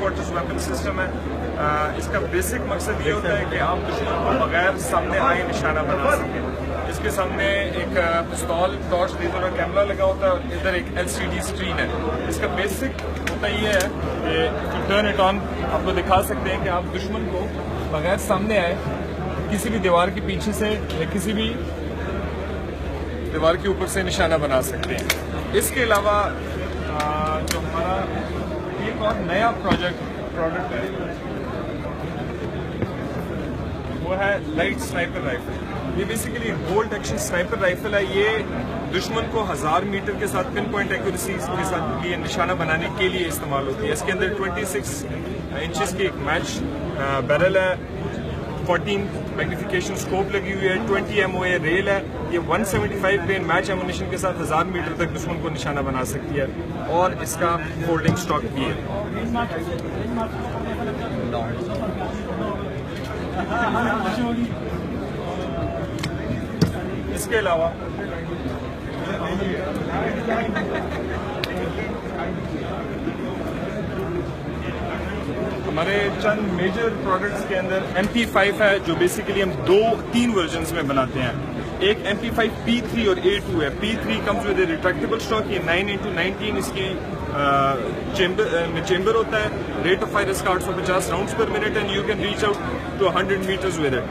Quarters weapon system है। इसका basic मकसद ये होता है कि आप दुश्मन को बगैर सामने आए निशाना बना सकें। इसके सामने एक पिस्तौल, टॉर्च, लेजर और कैमरा लगा होता है और इधर एक LCD स्क्रीन है। इसका बेसिक होता ये है कि टर्न इट ऑन आपको दिखा सकते हैं कि आप दुश्मन को बगैर सामने आए किसी भी दीवार के पीछे से या किसी भी दीवार के ऊपर से निशाना बना सकते हैं। इसके अलावा जो हमारा एक और नया प्रोडक्ट है वो है लाइट स्नाइपर राइफल। ये basically bolt action sniper rifle है। ये दुश्मन को 1000 मीटर के साथ पिन पॉइंट एक्यूरेसी के साथ लिए निशाना बनाने के लिए इस्तेमाल होती है। इसके अंदर 26 इंचेस की एक मैच बैरल है, 14 मैग्निफिकेशन स्कोप लगी हुई है, 20 MOA रेल है। ये 175 ग्रेन मैच एमुनेशन के साथ 1000 मीटर तक दुश्मन को निशाना बना सकती है और इसका फोल्डिंग स्टॉक भी है। इसके अलावा हमारे चंद मेजर प्रोडक्ट्स के अंदर MP5 है जो बेसिकली हम 2-3 वर्जन्स में बनाते हैं। एक MP5 P3 और A2 है। P3 comes with retractable stock, ये 9x19 इसकी चेंबर होता है। रेट ऑफ फायर इसका 850 rounds per minute and you can reach out to 100 metres with it.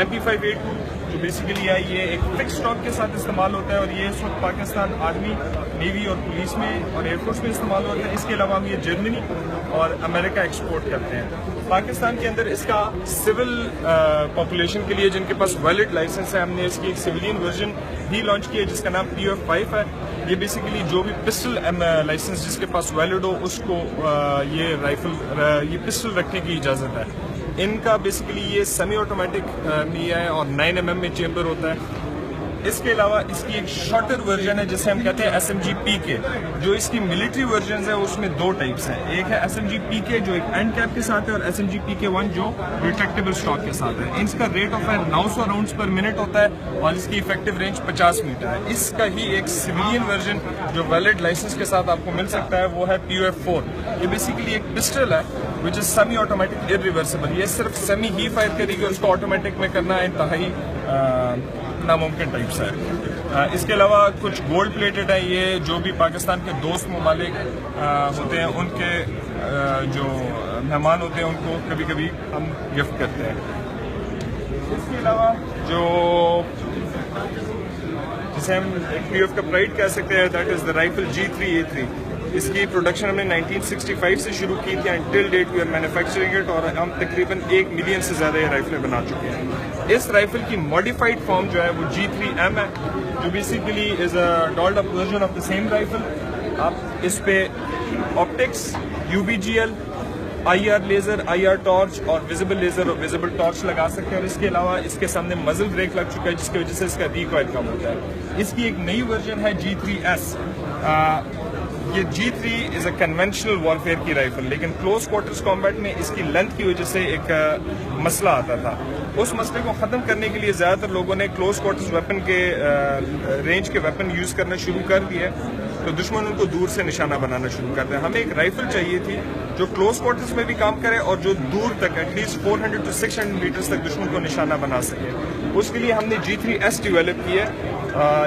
MP5 A2 जो बेसिकली है ये एक फिक्स स्टॉक के साथ इस्तेमाल होता है और ये इस वक्त पाकिस्तान आर्मी, नेवी और पुलिस में और एयरफोर्स में इस्तेमाल होता है। इसके अलावा हम ये जर्मनी और अमेरिका एक्सपोर्ट करते हैं। पाकिस्तान के अंदर इसका सिविल पॉपुलेशन के लिए जिनके पास वैलिड लाइसेंस है, हमने इसकी एक सिविलियन वर्जन भी लॉन्च किया जिसका नाम PF5 है। ये बेसिकली जो भी पिस्टल लाइसेंस जिसके पास वैलिड हो उसको ये पिस्टल रखने की इजाज़त है। इनका बेसिकली ये सेमी ऑटोमेटिक भी है और 9 mm में चेंबर होता है। इसके अलावा इसकी एक शॉर्टर वर्जन है जिसे हम कहते हैं SMG PK। जो इसकी मिलिट्री वर्जन है उसमें 2 टाइप्स हैं। एक है SMG PK जो एक एंड कैप के साथ है और SMG PK1 जो रिट्रैक्टेबल स्टॉक के साथ है। इसका rate of fire 900 rounds per minute होता है और इसकी इफेक्टिव रेंज 50 मीटर है। इसका ही एक सिविलियन वर्जन जो वैलिड लाइसेंस के साथ आपको मिल सकता है वो है PF4। ये बेसिकली एक पिस्टल है which is semi automatic irreversible. ये सिर्फ सेमी ही फायर करेगी, उसको ऑटोमेटिक में करना इंतहाई नामुमकिन टाइप से है। इसके अलावा कुछ गोल्ड प्लेटेड है। ये जो भी पाकिस्तान के दोस्त ममालिक होते हैं उनके जो मेहमान होते हैं उनको कभी कभी हम गिफ्ट करते हैं। इसके अलावा जो जिसे हम एक PF का प्राइड कह सकते हैं that is the rifle G3A3। इसकी प्रोडक्शन हमने 1965 से शुरू की थी and till date we are manufacturing it और हम तकरीबन 1 मिलियन से ज़्यादा ये राइफलें बना चुके हैं। इस राइफल की मॉडिफाइड फॉर्म जो है वो G3M है जो basically is a dolled up version of the same rifle. आप इस पे optics, UBGL, IR laser, IR torch और विजिबल लेजर और विजिबल टॉर्च लगा सकते हैं और इसके अलावा इसके सामने मजल ब्रेक लग चुका है जिसकी वजह से इसका रिकॉइल कम होता है। इसकी एक नई वर्जन है G3S। ये G3 is a conventional warfare की राइफल, लेकिन क्लोज क्वार्टर्स कॉम्बैट में इसकी लेंथ की वजह से एक मसला आता था। उस मसले को ख़त्म करने के लिए ज़्यादातर लोगों ने क्लोज क्वार्टर्स वेपन के रेंज के वेपन यूज़ करना शुरू कर दिए तो दुश्मन उनको दूर से निशाना बनाना शुरू करते हैं। हमें एक राइफल चाहिए थी जो क्लोज क्वार्टर्स में भी काम करे और जो दूर तक एटलीस्ट 400 to 600 मीटर्स तक दुश्मन को निशाना बना सके। उसके लिए हमने G3S डेवलप की है।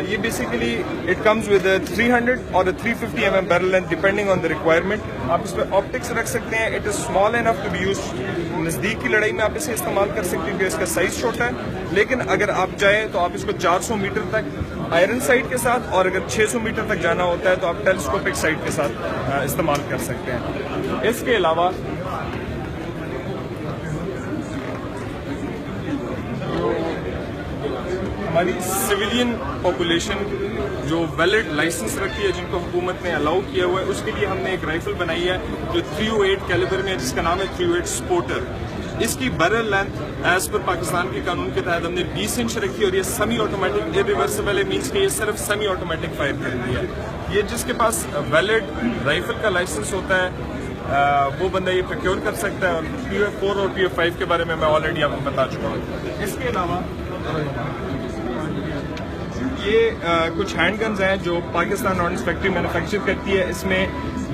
ये बेसिकली इट कम्स विद 300 और 350 mm barrel length depending on the requirement. आप इस पर ऑप्टिक्स रख सकते हैं। It is small enough to be use. नज़दीक की लड़ाई में आप इसे इस्तेमाल कर सकते हैं क्योंकि इसका साइज छोटा है, लेकिन अगर आप चाहें तो आप इसको 400 मीटर तक आयरन साइट के साथ और अगर 600 मीटर तक जाना होता है तो आप टेलीस्कोपिक साइट के साथ इस्तेमाल कर सकते हैं। इसके अलावा हमारी सिविलियन पॉपुलेशन जो वैलिड लाइसेंस रखती है जिनको हुकूमत ने अलाउ किया हुआ है उसके लिए हमने एक राइफल बनाई है जो 308 कैलिबर में है जिसका नाम है 308 स्पोर्टर। इसकी barrel length as per Pakistan के कानून के तहत हमने 20 इंच रखी और ये सेमी ऑटोमेटिक इरिवर्सिबल है, मींस कि ये सिर्फ सेमी ऑटोमेटिक फायर करती है। ये जिसके पास वैलिड राइफल का लाइसेंस होता है वो बंदा ये प्रोक्योर कर सकता है और PF4 और PF5 के बारे में मैं ऑलरेडी आपको बता चुका हूँ। इसके अलावा ये कुछ हैंडगन्स हैं जो पाकिस्तान ऑर्डिनेंस फैक्ट्री मैन्युफैक्चर करती है। इसमें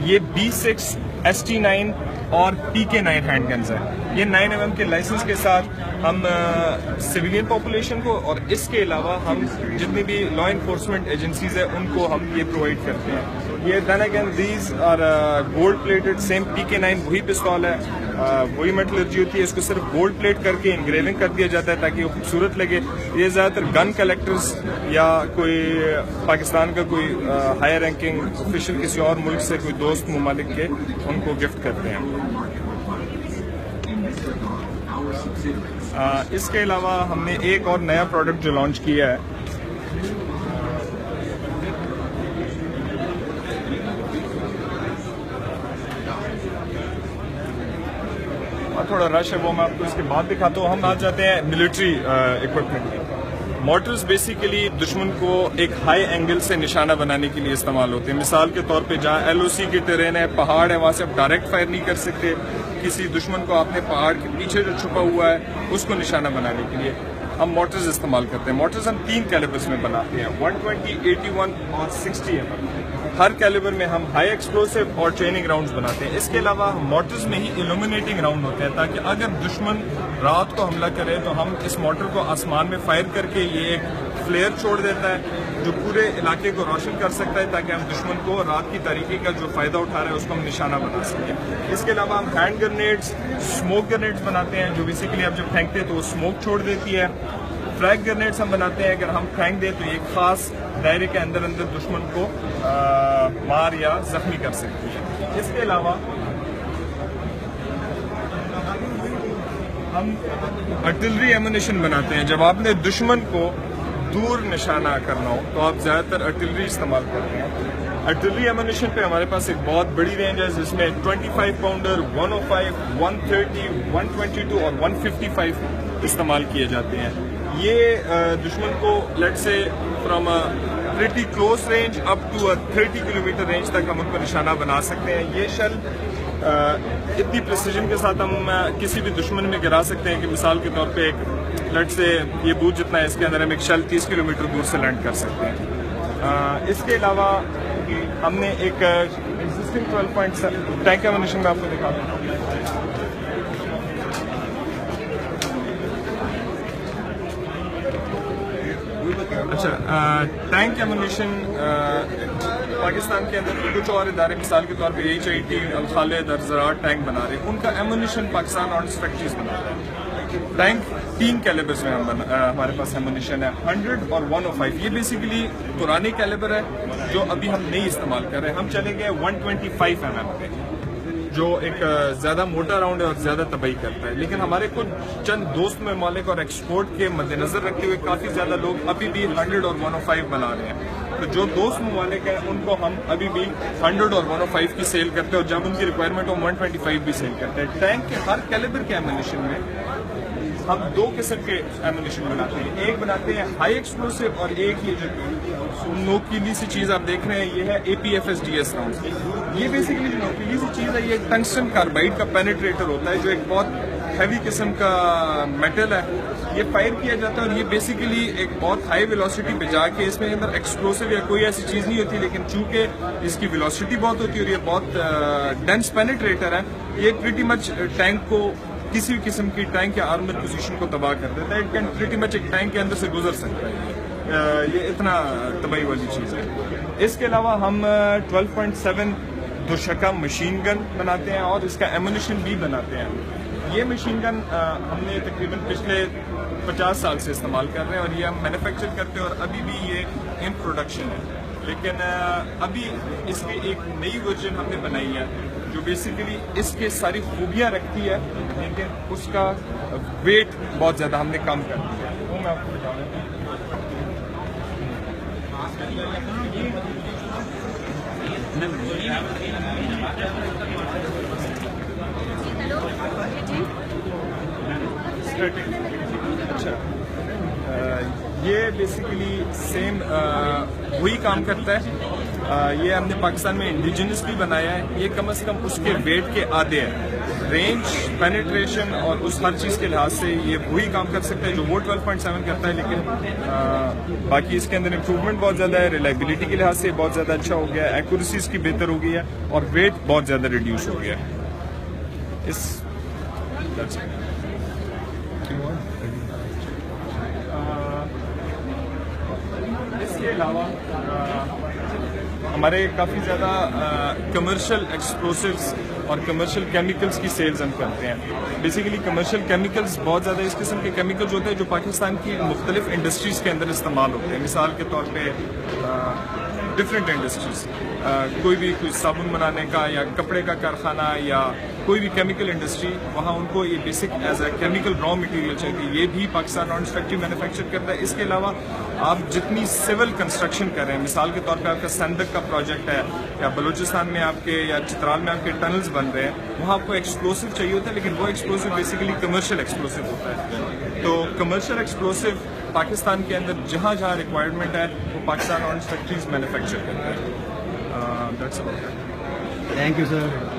ये B6 ST9 और PK9 हैंड गन्स है। ये 9mm के लाइसेंस के साथ हम सिविलियन पॉपुलेशन को और इसके अलावा हम जितनी भी लॉ इन्फोर्समेंट एजेंसीज है उनको हम ये प्रोवाइड करते हैं। ये then again these are gold plated, same PK9 वही पिस्तौल है, वही मेटलर्जी होती है, इसको सिर्फ गोल्ड प्लेट करके इंग्रेविंग कर दिया जाता है ताकि वो खूबसूरत लगे। ये ज़्यादातर गन कलेक्टर्स या कोई पाकिस्तान का कोई हायर रैंकिंग ऑफिशियल किसी और मुल्क से कोई दोस्त ममालिक के उनको गिफ्ट करते हैं। इसके अलावा हमने एक और नया प्रोडक्ट जो लॉन्च किया है, थोड़ा रश है वो मैं आपको इसके बाद दिखाता हूँ। हम आ जाते हैं मिलिट्री इक्विपमेंट। मोटर्स बेसिकली दुश्मन को एक हाई एंगल से निशाना बनाने के लिए इस्तेमाल होते हैं। मिसाल के तौर पे जहाँ LOC की टेरेन है, पहाड़ है, वहाँ से आप डायरेक्ट फायर नहीं कर सकते। किसी दुश्मन को आपने पहाड़ के पीछे जो छुपा हुआ है उसको निशाना बनाने के लिए हम मोटर्स इस्तेमाल करते हैं। मोटर्स हम 3 कैलिबर्स में बनाते हैं, 120, 81 और 60 mm। हर कैलिबर में हम हाई एक्सप्लोसिव और ट्रेनिंग राउंड्स बनाते हैं। इसके अलावा मोटर्स में ही इल्यूमिनेटिंग राउंड होते हैं ताकि अगर दुश्मन रात को हमला करे तो हम इस मोटर को आसमान में फायर करके ये एक फ्लेयर छोड़ देता है जो पूरे इलाके को रोशन कर सकता है ताकि हम दुश्मन को रात की तारीकी का जो फायदा उठा रहा है उसको हम निशाना बना सकें। इसके अलावा हम हैंड ग्रेनेड्स, स्मोक ग्रेनेड्स बनाते हैं जो बेसिकली आप जब फेंकते हैं तो वो स्मोक छोड़ देती है। फ्लैग ग्रेनेड्स हम बनाते हैं, अगर हम फेंक दें तो एक खास दायरे के अंदर अंदर दुश्मन को मार या जख्मी कर सकती है। इसके अलावा हम आर्टिलरी एमुनेशन बनाते हैं। जब आपने दुश्मन को दूर निशाना करना हो तो आप ज़्यादातर आर्टिलरी इस्तेमाल करते हैं। आर्टिलरी एमुनेशन पे हमारे पास एक बहुत बड़ी रेंज है जिसमें 25 पाउंडर, 105, 130, 122 और 155 इस्तेमाल किए जाते हैं। ये दुश्मन को लेट से from pretty close range up to 30 kilometre range तक हम उनको निशाना बना सकते हैं। ये शल इतनी प्रिसीजन के साथ हम किसी भी दुश्मन में गिरा सकते हैं कि मिसाल के तौर पे एक लेट से ये बूथ जितना है इसके अंदर हम एक शल 30 किलोमीटर दूर से लैंड कर सकते हैं। इसके अलावा हमने एक एग्जिस्टिंग 12.7 टैंक एमुनेशन में आपको दिखा दूँ। अच्छा, टैंक एमुनेशन पाकिस्तान के अंदर कुछ और इदारे मिसाल के तौर पे HIT, अल खालिद और ज़राअत टैंक बना रहे हैं, उनका एमुनेशन पाकिस्तान आर्म्स फैक्ट्रीज बना रहा है। टैंक 3 कैलिबर्स में हमारे पास एमुनेशन है, 100 और 105। ये बेसिकली पुराने कैलिबर है जो अभी हम नहीं इस्तेमाल कर रहे हैं। हम चले गए 125 mm पे जो एक ज़्यादा मोटा राउंड है और ज़्यादा तबाही करता है। लेकिन हमारे कुछ चंद दोस्त ममालिक और एक्सपोर्ट के मद्देनजर रखते हुए काफ़ी ज़्यादा लोग अभी भी 100 और 105 बना रहे हैं। तो जो दोस्त ममालिक हैं उनको हम अभी भी 100 और 105 की सेल करते हैं और जब उनकी रिक्वायरमेंट हो 125 भी सेल करते हैं। टैंक के हर कैलिबर के एमुनेशन में हम 2 किस्म के एमुनेशन बनाते हैं। एक बनाते हैं हाई एक्सप्लोसिव और एक ये जो नोकीली सी चीज़ आप देख रहे हैं ये है APFS-DS राउंड। ये बेसिकली जो नोकीली सी चीज़ है ये टंगस्टन कार्बाइड का पेनिट्रेटर होता है जो एक बहुत हैवी किस्म का मेटल है। ये फायर किया जाता है और ये बेसिकली एक बहुत हाई वेलोसिटी पे जाके इसमें अंदर एक्सप्लोसिव या कोई ऐसी चीज़ नहीं होती, लेकिन चूंकि इसकी वेलोसिटी बहुत होती है और ये बहुत डेंस पेनिट्रेटर है, ये प्रीटी मच टैंक को किसी भी किस्म की टैंक या आर्मर पोजीशन को तबाह कर देता है। इट कैन प्रीटी मच एक टैंक के अंदर से गुजर सकता है। ये इतना तबाही वाली चीज़ है। इसके अलावा हम 12.7 दुशका मशीन गन बनाते हैं और इसका एमुनेशन भी बनाते हैं। ये मशीन गन हमने तकरीबन पिछले 50 साल से इस्तेमाल कर रहे हैं और ये हम मैन्युफैक्चर करते हैं और अभी भी ये इन प्रोडक्शन है। लेकिन अभी इसकी एक नई वर्जन हमने बनाई है जो बेसिकली इसके सारी खूबियाँ रखती है, लेकिन उसका वेट बहुत ज़्यादा हमने कम कर दिया है। वो मैं आपको बता देता हूँ। अच्छा, ये बेसिकली सेम वही काम करता है। ये हमने पाकिस्तान में इंडिजिनस भी बनाया है। ये कम से कम उसके वेट के आधे है। रेंज, पेनिट्रेशन और उस हर चीज़ के लिहाज से ये वही काम कर सकता है जो वो 12.7 करता है, लेकिन बाकी इसके अंदर इम्प्रूवमेंट बहुत ज़्यादा है। रिलायबिलिटी के लिहाज से बहुत ज़्यादा अच्छा हो गया है, एक्यूरेसी इसकी बेहतर हो गई है और वेट बहुत ज़्यादा रिड्यूस हो गया है। इस that's it. इसके अलावा हमारे काफ़ी ज़्यादा कमर्शियल एक्सप्लोसिव्स और कमर्शियल केमिकल्स की सेल्स हम करते हैं। बेसिकली कमर्शियल केमिकल्स बहुत ज़्यादा इस किस्म के केमिकल्स होते हैं जो पाकिस्तान की मुख्तलिफ इंडस्ट्रीज़ के अंदर इस्तेमाल होते हैं। मिसाल के तौर पे डिफरेंट इंडस्ट्रीज़, कोई साबुन बनाने का या कपड़े का कारखाना या कोई भी केमिकल इंडस्ट्री, वहाँ उनको ये basic as a chemical raw material चाहिए। ये भी पाकिस्तान ऑरेंज फैक्ट्री मैन्युफैक्चर करता है। इसके अलावा आप जितनी सिविल कंस्ट्रक्शन कर रहे हैं, मिसाल के तौर पे आपका संदक का प्रोजेक्ट है या बलूचिस्तान में आपके या चित्राल में आपके टनल्स बन रहे हैं, वहाँ आपको एक्सप्लोसिव चाहिए होता है, लेकिन वो एक्सप्लोसिव बेसिकली कमर्शियल एक्सप्लोसिव होता है। तो कमर्शियल एक्सप्लोसिव पाकिस्तान के अंदर जहाँ जहाँ रिक्वायरमेंट है वो पाकिस्तान ऑरेंज फैक्ट्रीज मैन्युफैक्चर करते हैं। Thank you sir.